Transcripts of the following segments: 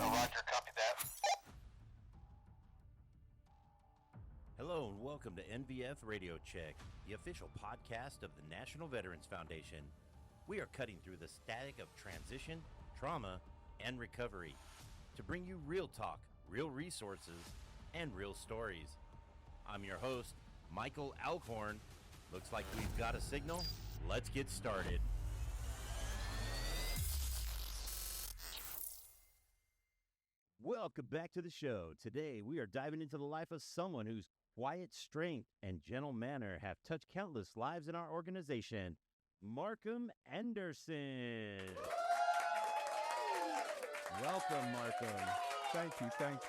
Oh, Roger, copy that. Hello and welcome to NVF Radio Check, the official podcast of the National Veterans Foundation. We are cutting through the static of transition, trauma, and recovery to bring you real talk, real resources, and real stories. I'm your host, Michael Alcorn. Looks like we've got a signal. Let's get started. Welcome back to the show. Today, we are diving into the life of someone whose quiet strength and gentle manner have touched countless lives in our organization, Markham Anderson. Welcome, Markham. Thank you.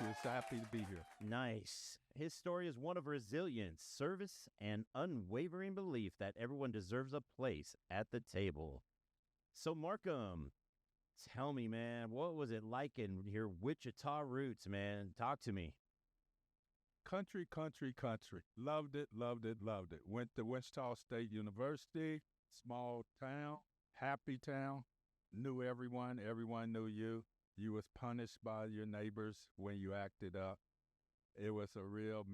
It's happy to be here. Nice. His story is one of resilience, service, and unwavering belief that everyone deserves a place at the table. So, Markham, tell me, man, what was it like in your Wichita roots, man? Talk to me. Country. Loved it. Went to Wichita State University, small town, happy town. Knew everyone. Everyone knew you. You was punished by your neighbors when you acted up. It was a real...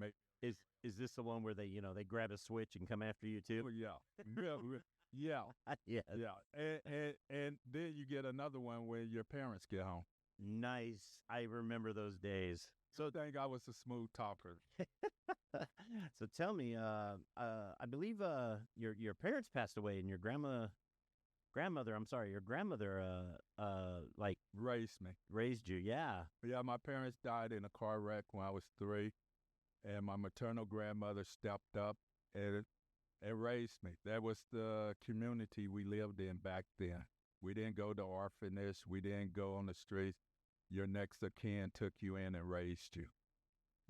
Is this the one where they grab a switch and come after you too? Yeah. Yes. And then you get another one when your parents get home. Nice. I remember those days. So I think I was a smooth talker. So tell me, I believe your parents passed away and your grandmother, like raised you. Yeah. Yeah, my parents died in a car wreck when I was 3, and my maternal grandmother stepped up and raised me. That was the community we lived in back then. We didn't go to orphanage. We didn't go on the streets. Your next of kin took you in and raised you.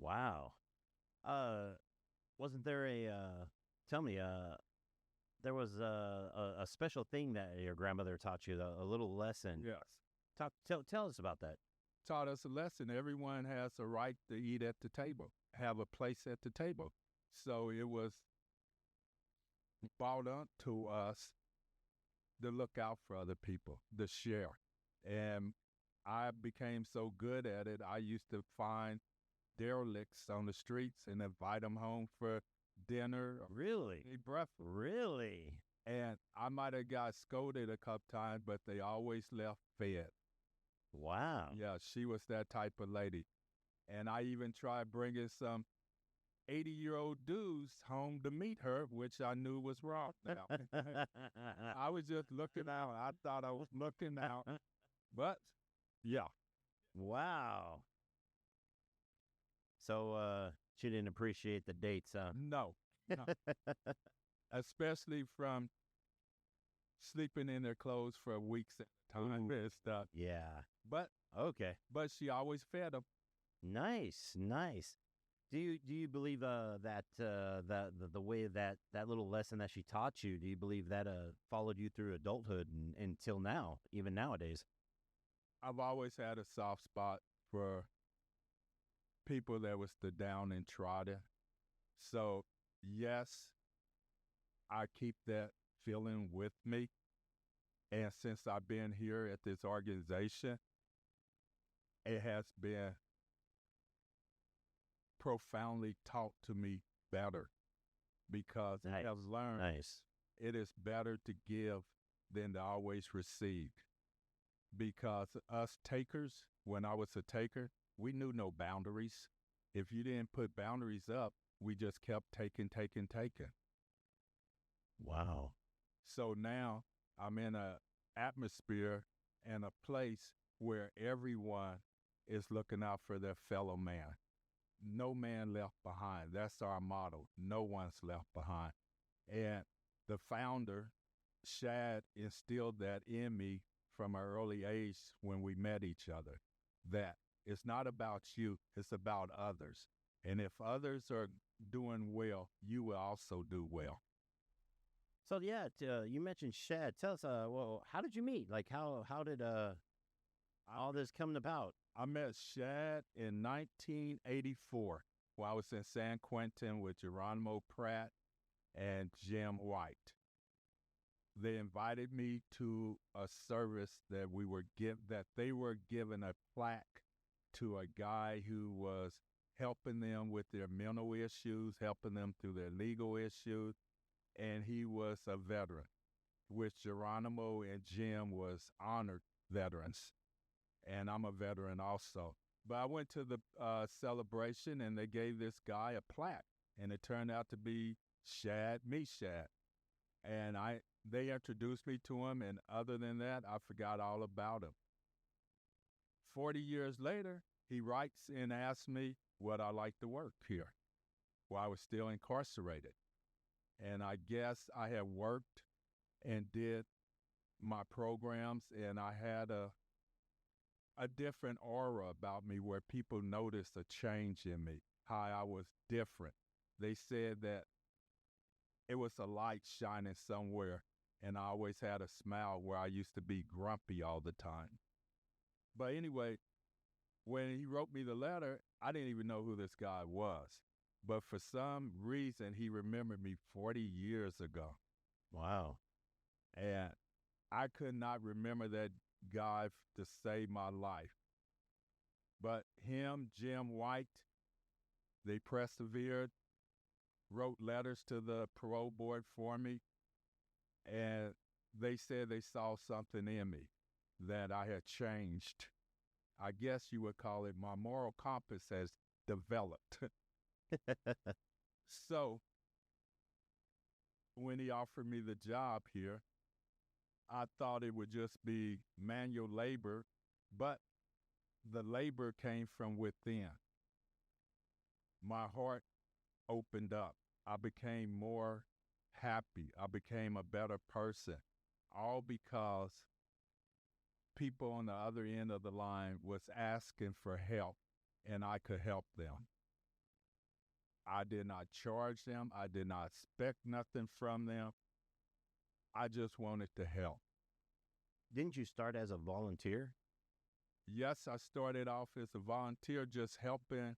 Wow. Wasn't there there was a special thing that your grandmother taught you, a little lesson. Yes. Tell us about that. Taught us a lesson. Everyone has a right to eat at the table, have a place at the table. So it was brought up to us to look out for other people, to share. And I became so good at it, I used to find derelicts on the streets and invite them home for dinner. Really? Breakfast. Really? And I might have got scolded a couple times, but they always left fed. Wow. Yeah, she was that type of lady. And I even tried bringing some 80-year-old dudes home to meet her, which I knew was wrong now. I was just looking out. I thought I was looking out. But, yeah. Wow. So she didn't appreciate the dates, huh? No. Especially from sleeping in their clothes for weeks at a time and stuff. Yeah. But okay. But she always fed them. Nice. Do you believe that the way that little lesson that she taught you, do you believe that followed you through adulthood and until now, even nowadays? I've always had a soft spot for people that was the down and trodden. So, yes, I keep that feeling with me. And since I've been here at this organization, it has been profoundly taught to me better because I have learned it is better to give than to always receive. Because us takers, when I was a taker, we knew no boundaries. If you didn't put boundaries up, we just kept taking. Wow. So now I'm in an atmosphere and a place where everyone is looking out for their fellow man. No man left behind. That's our motto. No one's left behind. And the founder, Shad, instilled that in me from an early age when we met each other, that it's not about you, it's about others. And if others are doing well, you will also do well. So yeah, you mentioned Shad. Tell us, well, how did you meet? Like, how did all this come about? I met Shad in 1984 when I was in San Quentin with Geronimo Pratt and Jim White. they invited me to a service that they were giving a plaque to a guy who was helping them with their mental issues, helping them through their legal issues, and he was a veteran, which Geronimo and Jim was honored veterans, and I'm a veteran also. But I went to the celebration, and they gave this guy a plaque, and it turned out to be Shad Meshad. And they introduced me to him, and other than that, I forgot all about him. 40 years later, he writes and asks me would I like to work here while I was still incarcerated. And I guess I had worked and did my programs, and I had a different aura about me where people noticed a change in me, how I was different. They said that it was a light shining somewhere, and I always had a smile where I used to be grumpy all the time. But anyway, when he wrote me the letter, I didn't even know who this guy was. But for some reason, he remembered me 40 years ago. Wow. And I could not remember that guy to save my life. But him, Jim White, they persevered, wrote letters to the parole board for me, and they said they saw something in me, that I had changed. I guess you would call it my moral compass has developed. So when he offered me the job here, I thought it would just be manual labor, but the labor came from within. My heart opened up. I became more happy. I became a better person, all because people on the other end of the line was asking for help, and I could help them. I did not charge them. I did not expect nothing from them. I just wanted to help. Didn't you start as a volunteer? Yes, I started off as a volunteer just helping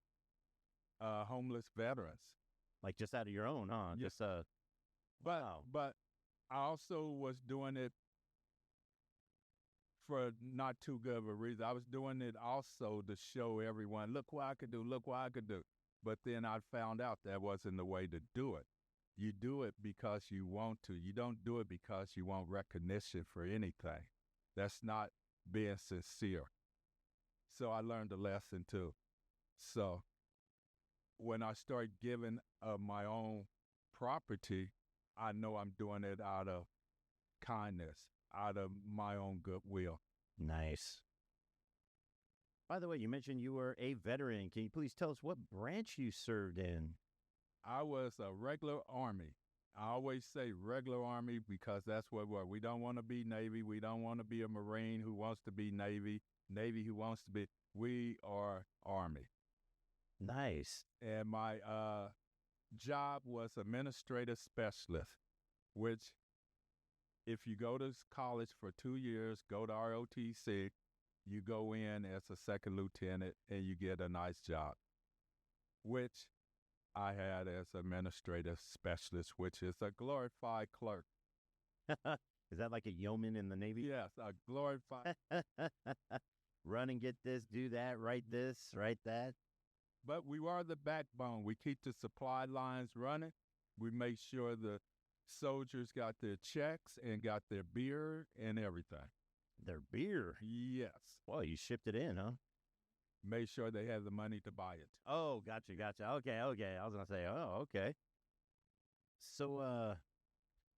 homeless veterans. Like just out of your own, huh? Yeah. Just But, wow. but I also was doing it for not too good of a reason. I was doing it also to show everyone, look what I could do, look what I could do. But then I found out that wasn't the way to do it. You do it because you want to. You don't do it because you want recognition for anything. That's not being sincere. So I learned a lesson too. So when I start giving of my own property, I know I'm doing it out of kindness, out of my own goodwill. Nice. By the way, you mentioned you were a veteran. Can you please tell us what branch you served in? I was a regular Army. I always say regular Army because that's what we're. We don't want to be Navy. We don't want to be a Marine who wants to be Navy. Navy who wants to be. We are Army. Nice. And my job was administrative specialist, which if you go to college for 2 years, go to ROTC, you go in as a second lieutenant and you get a nice job, which I had as administrative specialist, which is a glorified clerk. Is that like a yeoman in the Navy? Yes, a glorified. Run and get this, do that, write this, write that. But we are the backbone. We keep the supply lines running. We make sure the soldiers got their checks and got their beer and everything. Their beer? Yes. Well, you shipped it in, huh? Made sure they had the money to buy it. Oh, gotcha. Okay. I was going to say, oh, okay. So,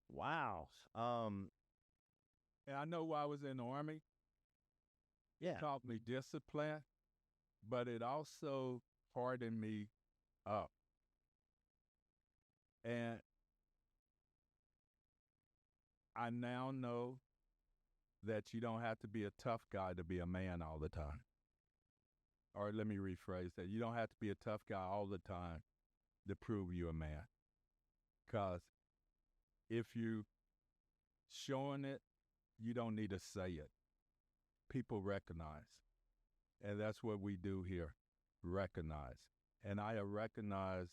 wow. And I know while I was in the Army, Yeah. it taught me discipline, but it also hardened me up. And I now know that you don't have to be a tough guy to be a man all the time. Or let me rephrase that. You don't have to be a tough guy all the time to prove you're a man. Because if you showing it, you don't need to say it. People recognize. And that's what we do here, recognize. And I have recognized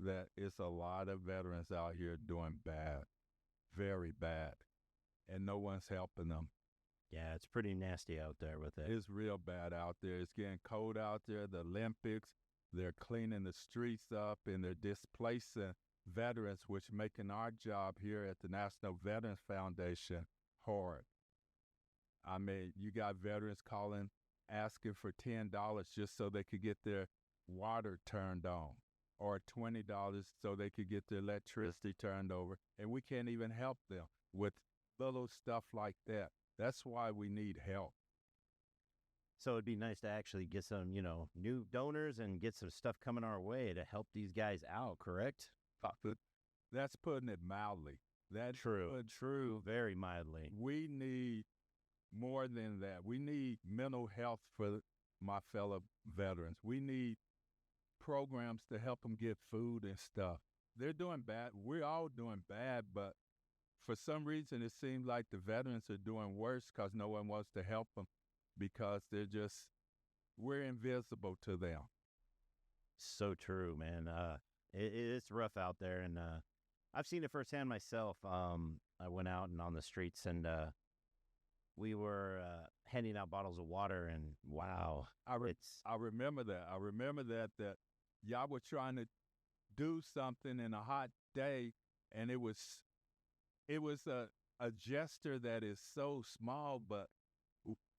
that it's a lot of veterans out here doing bad, very bad. and no one's helping them. Yeah, it's pretty nasty out there with it. It's real bad out there. It's getting cold out there. The Olympics, they're cleaning the streets up and they're displacing veterans, which making our job here at the National Veterans Foundation hard. I mean, you got veterans calling, asking for $10 just so they could get their water turned on, or $20 so they could get their electricity turned over, and we can't even help them with little stuff like that. That's why we need help. So it'd be nice to actually get some, new donors and get some stuff coming our way to help these guys out, correct? That's putting it mildly. That's True, very mildly. We need more than that. We need mental health for my fellow veterans. We need programs to help them get food and stuff. They're doing bad. We're all doing bad, but for some reason, it seems like the veterans are doing worse because no one wants to help them because we're invisible to them. So true, man. It's rough out there, and I've seen it firsthand myself. I went out and on the streets, and we were handing out bottles of water, and wow, I remember that. I remember that y'all were trying to do something in a hot day, and it was a gesture that is so small, but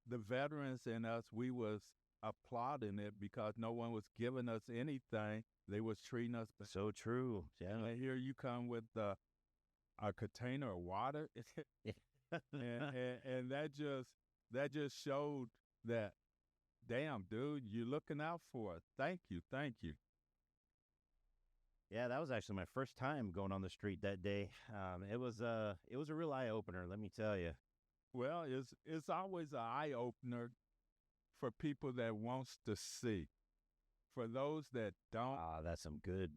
the veterans and us, we was applauding it because no one was giving us anything. They was treating us. So true. Yeah. And here you come with a container of water, and that just showed that, damn, dude, you're looking out for us. Thank you. Yeah, that was actually my first time going on the street that day. It was a real eye opener, let me tell you. Well, it's always an eye opener for people that wants to see. For those that don't, that's a good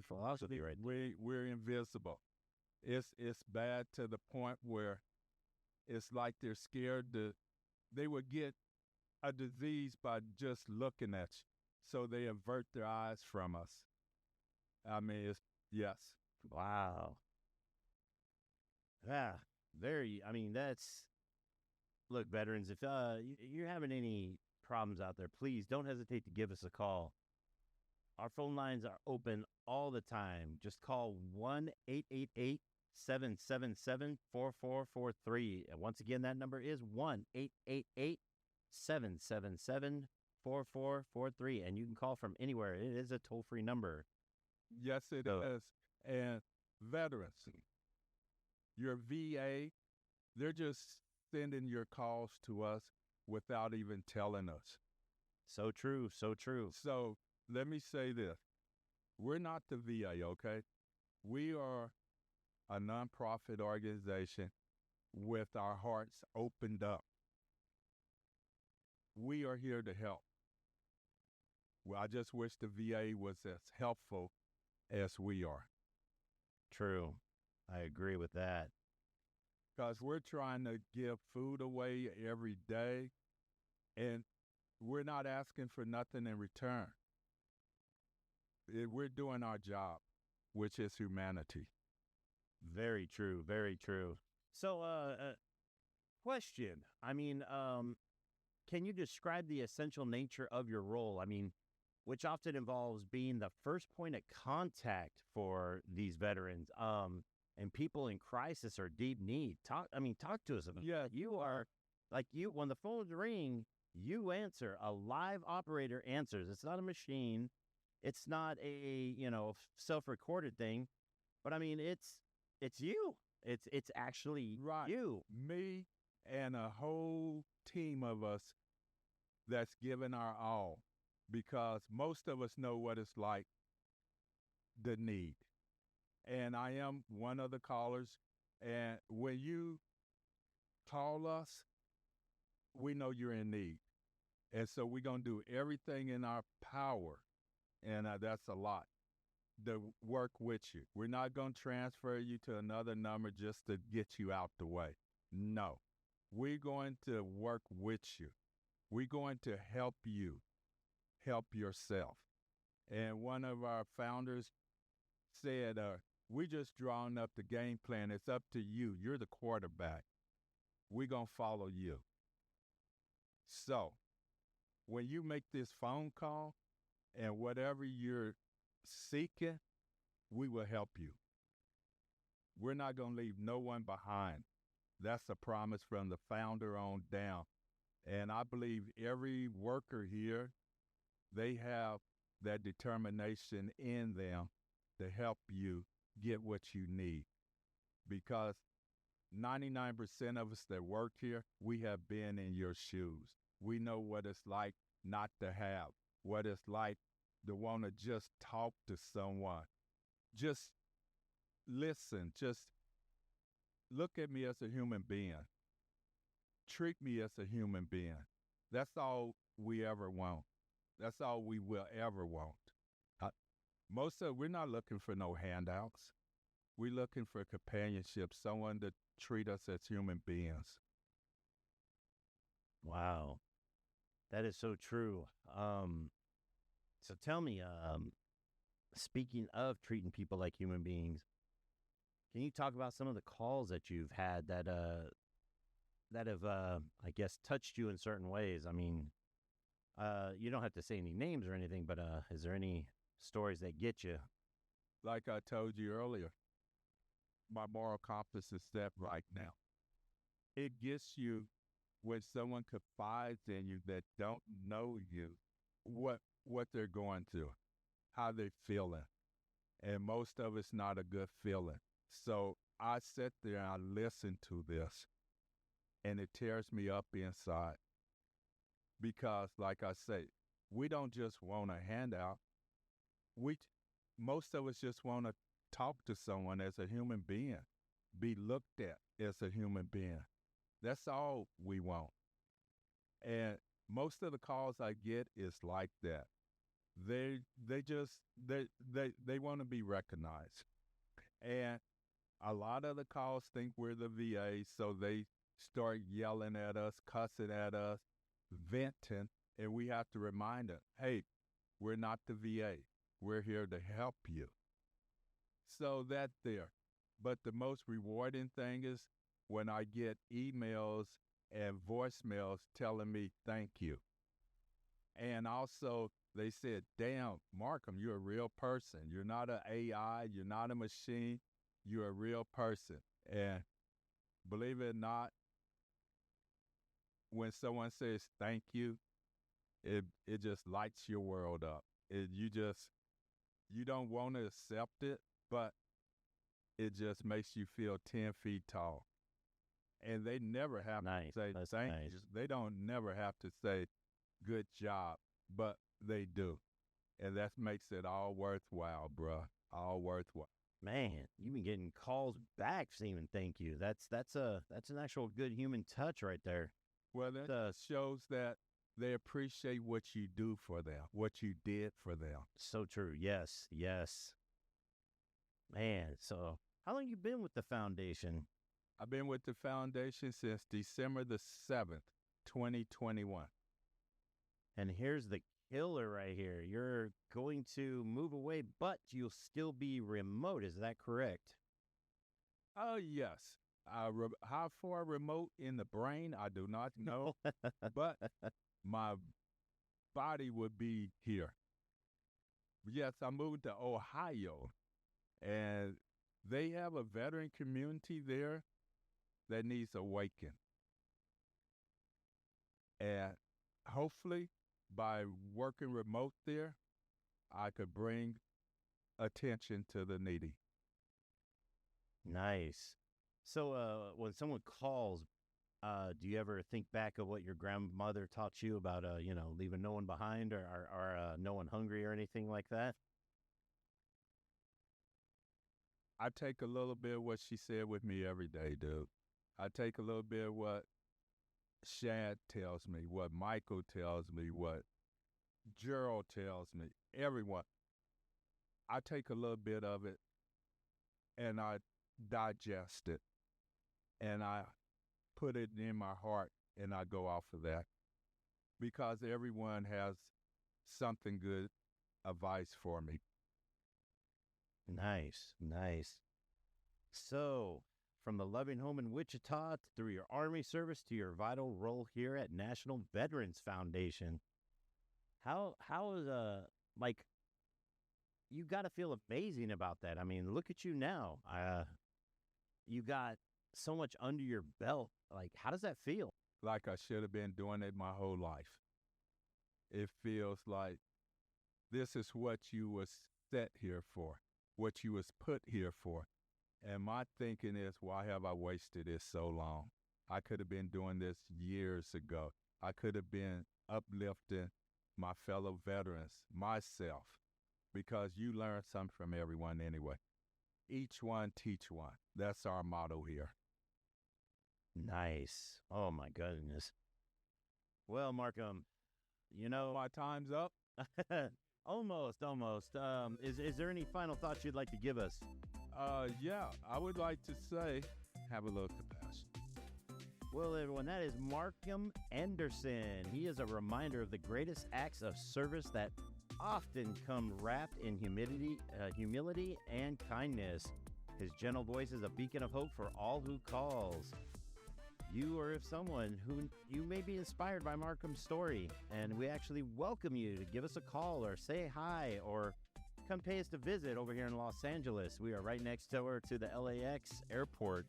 philosophy right there. We're invisible. It's bad to the point where it's like they're scared they would get a disease by just looking at you, so they avert their eyes from us. I mean, yes. Wow. Yeah, look, veterans, if you're having any problems out there, please don't hesitate to give us a call. Our phone lines are open all the time. Just call 1-888-777-4443. And once again, that number is 1-888-777-4443. And you can call from anywhere. It is a toll-free number. Yes, it is. And veterans, your VA, they're just sending your calls to us without even telling us. So true. So let me say this. We're not the VA, okay? We are a nonprofit organization with our hearts opened up. We are here to help. Well, I just wish the VA was as helpful as we are. True. I agree with that. Because we're trying to give food away every day, and we're not asking for nothing in return. We're doing our job, which is humanity. Very true. So, question. I mean, can you describe the essential nature of your role? I mean, which often involves being the first point of contact for these veterans, and people in crisis or deep need. Talk to us about it. Yeah. You are, when the phones ring, you answer. A live operator answers. It's not a machine. It's not a, self-recorded thing. But, I mean, it's you. It's actually right. You. Me and a whole team of us that's given our all, because most of us know what it's like, the need. And I am one of the callers. And when you call us, we know you're in need. And so we're going to do everything in our power, and that's a lot, to work with you. We're not going to transfer you to another number just to get you out the way. No. We're going to work with you. We're going to help you help yourself. And one of our founders said, We just drawing up the game plan. It's up to you. You're the quarterback. We're going to follow you. So when you make this phone call and whatever you're seeking, we will help you. We're not going to leave no one behind. That's a promise from the founder on down. And I believe every worker here, they have that determination in them to help you get what you need. Because 99% of us that work here, we have been in your shoes. We know what it's like not to have, what it's like to want to just talk to someone. Just listen, just look at me as a human being. Treat me as a human being. That's all we ever want. That's all we will ever want. We're not looking for no handouts. We're looking for companionship, someone to treat us as human beings. Wow. That is so true. So tell me, speaking of treating people like human beings, can you talk about some of the calls that you've had that have, I guess, touched you in certain ways? I mean, you don't have to say any names or anything, but is there any stories that get you? Like I told you earlier, my moral compass is set right now. It gets you when someone confides in you that don't know you, what they're going through, how they're feeling. And most of it's not a good feeling. So I sit there and I listen to this, and it tears me up inside. Because, like I say, we don't just want a handout. Most of us just want to talk to someone as a human being, be looked at as a human being. That's all we want. And most of the calls I get is like that. They want to be recognized. And a lot of the calls think we're the VA, so they start yelling at us, cussing at us, venting, and we have to remind them, hey, we're not the VA. We're here to help you. So that's there. But the most rewarding thing is when I get emails and voicemails telling me thank you. And also they said, damn, Markham, you're a real person. You're not an AI. You're not a machine. You're a real person. And believe it or not, when someone says thank you, it just lights your world up. You don't want to accept it, but it just makes you feel 10 feet tall. And they never have to say thank you. They don't never have to say good job, but they do. And that makes it all worthwhile, bruh. All worthwhile. Man, you've been getting calls back saying thank you. That's an actual good human touch right there. Well, that shows that they appreciate what you do for them, what you did for them. So true. Yes. Man, so how long you been with the foundation? I've been with the foundation since December the 7th, 2021. And here's the killer right here. You're going to move away, but you'll still be remote. Is that correct? Oh, yes. How far remote in the brain, I do not know. But my body would be here. Yes, I moved to Ohio, and they have a veteran community there that needs awakened. And hopefully, by working remote there, I could bring attention to the needy. Nice. So when someone calls, do you ever think back of what your grandmother taught you about, leaving no one behind or no one hungry or anything like that? I take a little bit of what she said with me every day, dude. I take a little bit of what Shad tells me, what Michael tells me, what Gerald tells me, everyone. I take a little bit of it and I digest it and I put it in my heart and I go off of that because everyone has something good advice for me. Nice, nice. So, from the loving home in Wichita through your Army service to your vital role here at National Veterans Foundation, how is like you got to feel amazing about that. I mean, look at you now. You got so much under your belt. Like, how does that feel? Like I should have been doing it my whole life. It feels like this is what you was set here for, what you was put here for. And my thinking is, why have I wasted this so long? I could have been doing this years ago. I could have been uplifting my fellow veterans, myself, because you learn something from everyone anyway. Each one teach one. That's our motto here. Nice. Oh, my goodness. Well, Markham, you know, My time's up. almost. Is there any final thoughts you'd like to give us? Yeah, I would like to say, have a little compassion. Well, everyone, that is Markham Anderson. He is a reminder of the greatest acts of service that often come wrapped in humility and kindness. His gentle voice is a beacon of hope for all who calls. You or if someone who you may be inspired by Markham's story, and we actually welcome you to give us a call or say hi or come pay us a visit over here in Los Angeles. We are right next door to the LAX airport.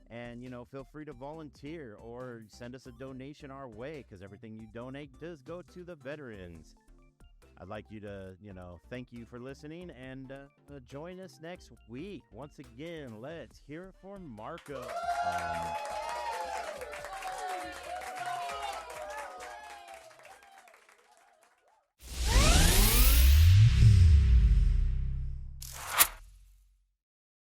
And, you know, feel free to volunteer or send us a donation our way, because everything you donate does go to the veterans. I'd like you to, thank you for listening and join us next week. Once again, let's hear it for Marco.